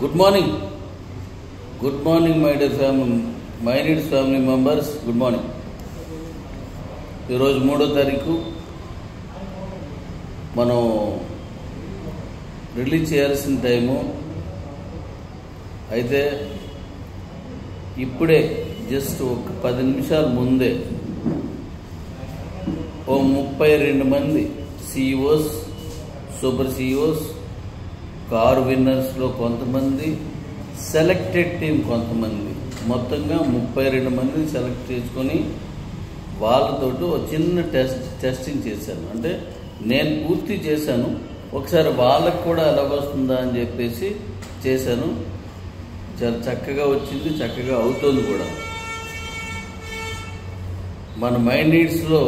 Good morning my dear family, my needs family members. Good morning. ఈరోజు 3వ తారీఖు. మనం రిలీజ్ చేయాల్సిన టైము అయితే ఇప్పుడే జస్ట్ ఒక 10 నిమిషాల ముందే ఓ 32 మంది సిఇఓస్, సూపర్ సిఇఓస్, కార్ విన్నర్స్లో కొంతమంది, సెలెక్టెడ్ టీం కొంతమంది, మొత్తంగా 32 మందిని సెలెక్ట్ చేసుకొని వాళ్ళతోటి ఒక చిన్న టెస్టింగ్ చేశాను. అంటే నేను పూర్తి చేశాను, ఒకసారి వాళ్ళకు కూడా ఎలాగొస్తుందా అని చెప్పేసి చేశాను. చాలా చక్కగా వచ్చింది, చక్కగా అవుతుంది కూడా. మన మై నీడ్స్లో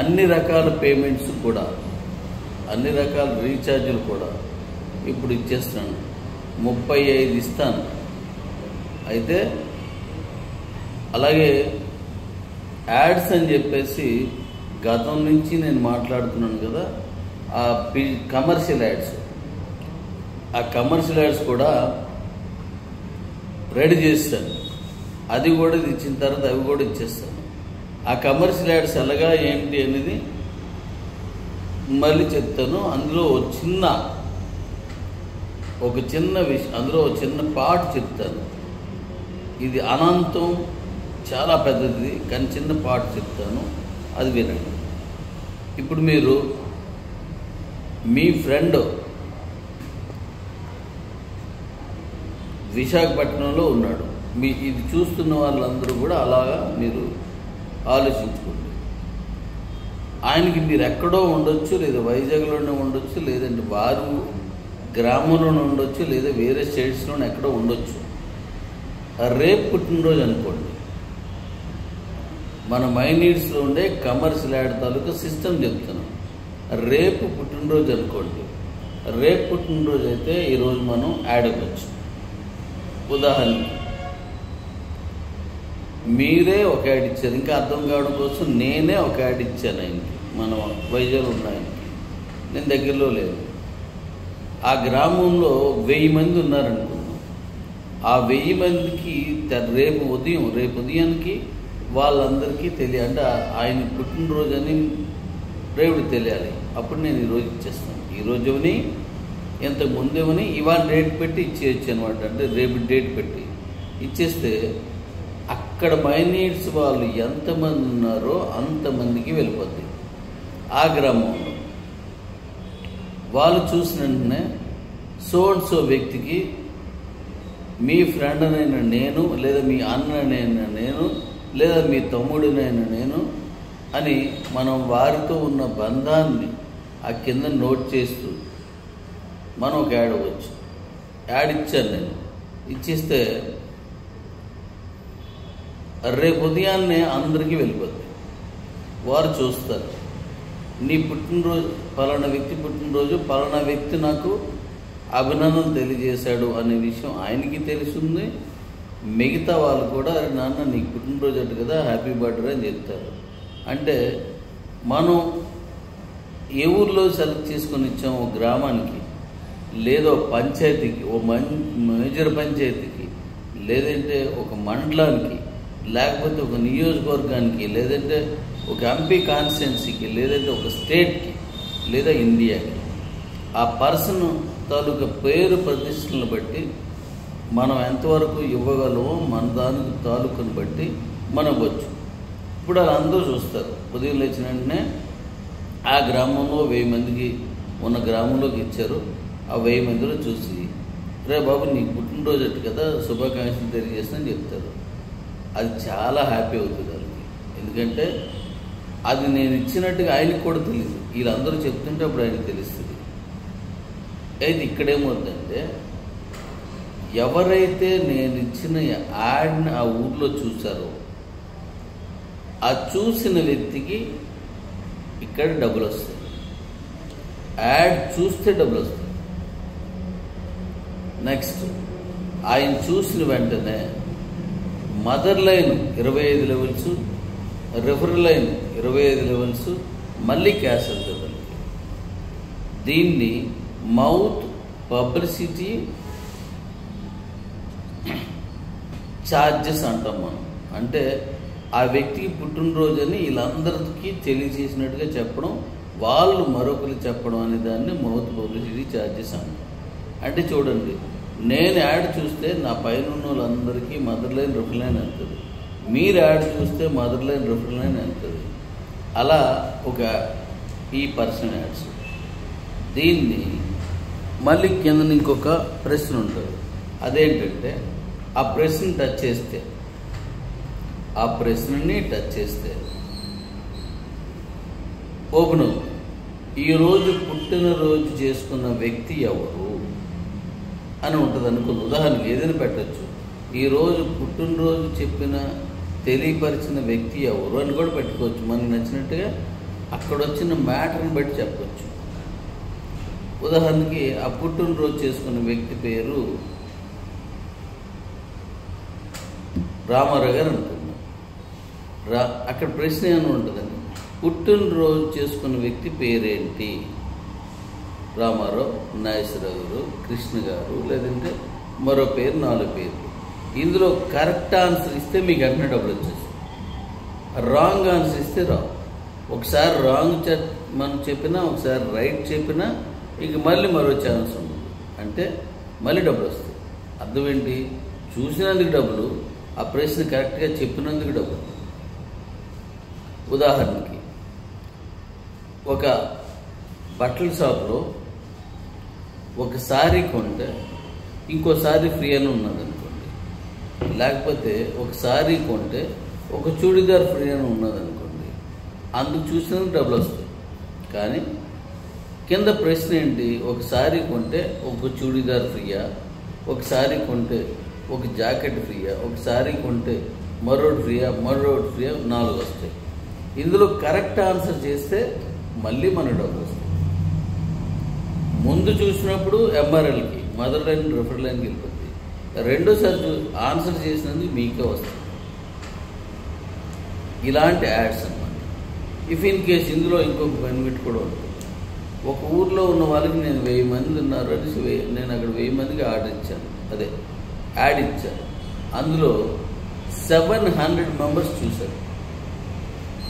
అన్ని రకాల పేమెంట్స్ కూడా, అన్ని రకాల రీఛార్జీలు కూడా ఇప్పుడు ఇచ్చేస్తున్నాను. 35 ఇస్తాను. అయితే అలాగే యాడ్స్ అని చెప్పేసి గతం నుంచి నేను మాట్లాడుతున్నాను కదా, ఆ కమర్షియల్ యాడ్స్, ఆ కమర్షియల్ యాడ్స్ కూడా రెడీ చేస్తాను. అది కూడా ఇచ్చిన తర్వాత అవి కూడా ఇచ్చేస్తాను. ఆ కమర్షియల్ యాడ్స్ ఎలాగా ఏంటి అనేది మళ్ళీ చెప్తాను. అందులో ఒక చిన్న విషయం, అందులో ఒక చిన్న పాట చెప్తాను. ఇది అనంతం, చాలా పెద్దది, కానీ చిన్న పాట చెప్తాను, అది వినండి. ఇప్పుడు మీరు మీ ఫ్రెండ్ విశాఖపట్నంలో ఉన్నాడు, ఇది చూస్తున్న వాళ్ళందరూ కూడా అలాగా మీరు ఆలోచించుకోండి. ఆయనకి మీరు ఎక్కడో ఉండొచ్చు, లేదా వైజాగ్లోనే ఉండొచ్చు, లేదంటే వారు గ్రామంలోనే ఉండొచ్చు, లేదా వేరే స్టేట్స్లోనే ఎక్కడో ఉండొచ్చు. రేపు పుట్టినరోజు అనుకోండి. మన మై నీడ్స్లో ఉండే కమర్షియల్ యాడ్ తాలూకా సిస్టమ్ చెప్తున్నాం. రేపు పుట్టినరోజు అనుకోండి. రేపు పుట్టినరోజు అయితే ఈరోజు మనం యాడ్ ఇవ్వచ్చు. ఉదాహరణకి మీరే ఒక యాడ్ ఇచ్చారు, ఇంకా అర్థం కావడం కోసం నేనే ఒక యాడ్ ఇచ్చాను ఆయనకి. మన వైజాగ్ ఉన్న ఆయనకి, నేను దగ్గరలో లేదు. ఆ గ్రామంలో 1000 మంది ఉన్నారనుకున్నాం. ఆ 1000 మందికి రేపు ఉదయానికి వాళ్ళందరికీ అంటే ఆయన పుట్టినరోజు అని రేపు తెలియాలి. అప్పుడు నేను ఈరోజు ఇచ్చేస్తాను. ఈరోజుని ఇంతకు ముందేమని ఇవాళ డేట్ పెట్టి ఇచ్చేయచ్చు అనమాట. అంటే రేపు డేట్ పెట్టి ఇచ్చేస్తే అక్కడ మై నీడ్స్ వాళ్ళు ఎంతమంది ఉన్నారో అంతమందికి వెళ్ళిపోద్ది. ఆ గ్రామంలో వాళ్ళు చూసిన వెంటనే సో అండ్ సో వ్యక్తికి మీ ఫ్రెండ్నైనా నేను, లేదా మీ అన్ననైనా నేను, లేదా మీ తమ్ముడినైనా నేను అని మనం వారితో ఉన్న బంధాన్ని ఆ కింద నోట్ చేస్తూ మనం ఒక యాడ్ అవ్వచ్చు. యాడ్ ఇచ్చాను నేను. ఇచ్చిస్తే రేపు ఉదయాన్నే అందరికీ వెళ్ళిపోద్ది. వారు చూస్తారు, నీ పుట్టినరోజు, పలానా వ్యక్తి పుట్టినరోజు, పలానా వ్యక్తి నాకు అభినందన తెలియజేశాడు అనే విషయం ఆయనకి తెలుస్తుంది. మిగతా వాళ్ళు కూడా నాన్న నీకు పుట్టినరోజు అటు కదా, హ్యాపీ బర్త్డే అని చెప్తారు. అంటే మనం ఏ ఊర్లో సెలెక్ట్ చేసుకొని ఇచ్చాము, ఒక గ్రామానికి, లేదో పంచాయతీకి, ఓ మేజర్ పంచాయతీకి, లేదంటే ఒక మండలానికి, లేకపోతే ఒక నియోజకవర్గానికి, లేదంటే ఒక ఎంపీ కాన్స్టిట్యున్సీకి, లేదంటే ఒక స్టేట్కి, లేదా ఇండియాకి, ఆ పర్సన్ తాలూకా పేరు ప్రతిష్టలను బట్టి మనం ఎంతవరకు ఇవ్వగలమో మన దానికి తాలూకుని బట్టి మనం ఇవ్వచ్చు. ఇప్పుడు వాళ్ళందరూ చూస్తారు. ఉదయం లేచిన వెంటనే ఆ గ్రామంలో 1000 మందికి ఉన్న గ్రామంలోకి ఇచ్చారు. ఆ 1000 మందిలో చూసి, రే బాబు నీకు పుట్టినరోజు అట్టు కదా, శుభాకాంక్షలు తెలియజేస్తానని చెప్తారు. అది చాలా హ్యాపీ అవుతుంది వాళ్ళకి. ఎందుకంటే అది నేను ఇచ్చినట్టుగా ఆయనకు కూడా తెలియదు. వీళ్ళందరూ చెప్తుంటే అప్పుడు ఆయనకు తెలుస్తుంది. అయితే ఇక్కడేమవుతుందంటే, ఎవరైతే నేను ఇచ్చిన యాడ్ని ఆ ఊర్లో చూశారో ఆ చూసిన వ్యక్తికి ఇక్కడ డబ్బులు వస్తాయి. యాడ్ చూస్తే డబ్బులు వస్తాయి. నెక్స్ట్ ఆయన చూసిన వెంటనే mother line 25 levels, referral line 25 levels, మళ్ళీ క్యాష్ అవుతుంది. దీన్ని మౌత్ పబ్లిసిటీ ఛార్జెస్ అంటాం మనం. అంటే ఆ వ్యక్తికి పుట్టినరోజు అని వీళ్ళందరికీ తెలియజేసినట్టుగా చెప్పడం, వాళ్ళు మరొకరు చెప్పడం అనే దాన్ని మౌత్ పబ్లిసిటీ ఛార్జెస్ అంటాం. అంటే చూడండి, నేను యాడ్ చూస్తే నా పైన ఉన్న వాళ్ళందరికీ మదర్ లైన్ రిఫర్ లైన్ వెళ్తుంది, మీరు యాడ్ చూస్తే మదర్ లైన్ రిఫర్ లైన్ వెళ్తుంది. అలా ఒక ఈ పర్సన్ యాడ్స్. దీన్ని మళ్ళీ కింద ఇంకొక ప్రశ్న ఉంటుంది. అదేంటంటే ఆ ప్రశ్న టచ్ చేస్తే, ఆ ప్రశ్నని టచ్ చేస్తే ఓపెన్ అవుతుంది. ఈరోజు పుట్టినరోజు చేసుకున్న వ్యక్తి ఎవరు అని ఉంటుంది అనుకుంది. ఉదాహరణకి ఏదైనా పెట్టచ్చు. ఈరోజు పుట్టినరోజు తెలియపరిచిన వ్యక్తి ఎవరు అని కూడా పెట్టుకోవచ్చు. మనకు నచ్చినట్టుగా అక్కడ వచ్చిన మ్యాటర్ని బట్టి చెప్పచ్చు. ఉదాహరణకి ఆ పుట్టినరోజు చేసుకున్న వ్యక్తి పేరు రామారావు గారు అనుకున్నాం. అక్కడ ప్రశ్న ఏమైనా ఉంటుందండి, పుట్టినరోజు చేసుకున్న వ్యక్తి పేరేంటి? రామారావు, నాగేశ్వరరావు గారు, కృష్ణ గారు, లేదంటే మరో పేరు, 4 పేర్లు. ఇందులో కరెక్ట్ ఆన్సర్ ఇస్తే మీకు వెంటనే డబ్బులు వచ్చేసి, రాంగ్ ఆన్సర్ ఇస్తే రావు. ఒకసారి రాంగ్ మనం చెప్పినా, ఒకసారి రైట్ చెప్పినా ఇంక మళ్ళీ మరో ఛాన్స్ ఉంటుంది. అంటే మళ్ళీ డబ్బులు వస్తాయి. అర్థం ఏంటి? చూసినందుకు డబ్బులు, ఆ ప్రశ్న కరెక్ట్గా చెప్పినందుకు డబ్బులు. ఉదాహరణకి ఒక బట్టల షాప్లో ఒక సారీ కొంటే ఇంకో సారీ ఫ్రీ అని ఉన్నదనుకోండి, లేకపోతే ఒక సారీ కొంటే ఒక చూడీదార్ ఫ్రీ అని ఉన్నదనుకోండి, అందుకు చూసినందుకు డబ్బులు వస్తాయి. కానీ కింద ప్రశ్న ఏంటి? ఒక సారీ కొంటే ఒక చూడీదార్ ఫ్రీయా, ఒక సారీ కొంటే ఒక జాకెట్ ఫ్రీయా, ఒక సారీ కొంటే మరోటి ఫ్రీయా, 4 వస్తాయి. ఇందులో కరెక్ట్ ఆన్సర్ చేస్తే మళ్ళీ మన డబ్బులు వస్తాయి. ముందు చూసినప్పుడు ఎంఆర్ఎల్కి, మదర్ లైన్ రిఫర్ లైన్కి వెళ్ళిపోతుంది. రెండోసారి ఆన్సర్ చేసినందుకు మీకే వస్తుంది. ఇలాంటి యాడ్స్ అన్నమాట. ఇఫ్ ఇన్ కేస్ ఇందులో ఇంకొక బెనిఫిట్ కూడా ఉంటుంది. ఒక ఊర్లో ఉన్న వాళ్ళకి నేను 1000 మంది ఉన్నారు అనేసి నేను అక్కడ 1000 మందికి యాడ్ ఇచ్చాను. అందులో 700 మెంబర్స్ చూశారు,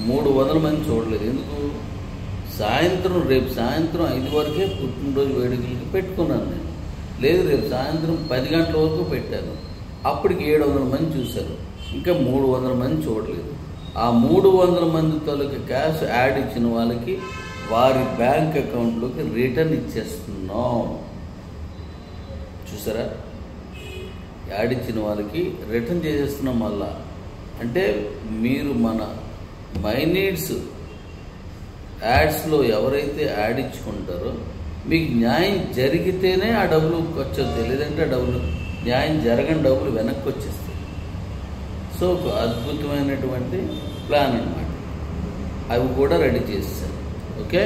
300 మంది చూడలేదు. ఎందుకు? రేపు సాయంత్రం 5 వరకే పుట్టినరోజు వేడుకలకి పెట్టుకున్నాను నేను. లేదు, రేపు సాయంత్రం 10 గంటల వరకు పెట్టాను. అప్పటికి 700 మంది చూశారు, ఇంకా 300 మంది చూడలేదు. ఆ 300 మంది తాలూకు క్యాష్ యాడ్ ఇచ్చిన వాళ్ళకి వారి బ్యాంక్ అకౌంట్లోకి రిటర్న్ ఇచ్చేస్తున్నాం. చూసారా? యాడ్ ఇచ్చిన వాళ్ళకి రిటర్న్ చేసేస్తున్నాం మళ్ళా. అంటే మీరు మన మై నీడ్స్ యాడ్స్లో ఎవరైతే యాడ్ ఇచ్చుకుంటారో మీకు న్యాయం జరిగితేనే ఆ డబ్బులు ఖర్చు అవుతాయి, లేదంటే ఆ డబ్బులు న్యాయం జరగని డబ్బులు వెనక్కి వచ్చేస్తాయి. సో ఒక అద్భుతమైనటువంటి ప్లాన్ అన్నమాట. అవి కూడా రెడీ చేస్తారు. ఓకే.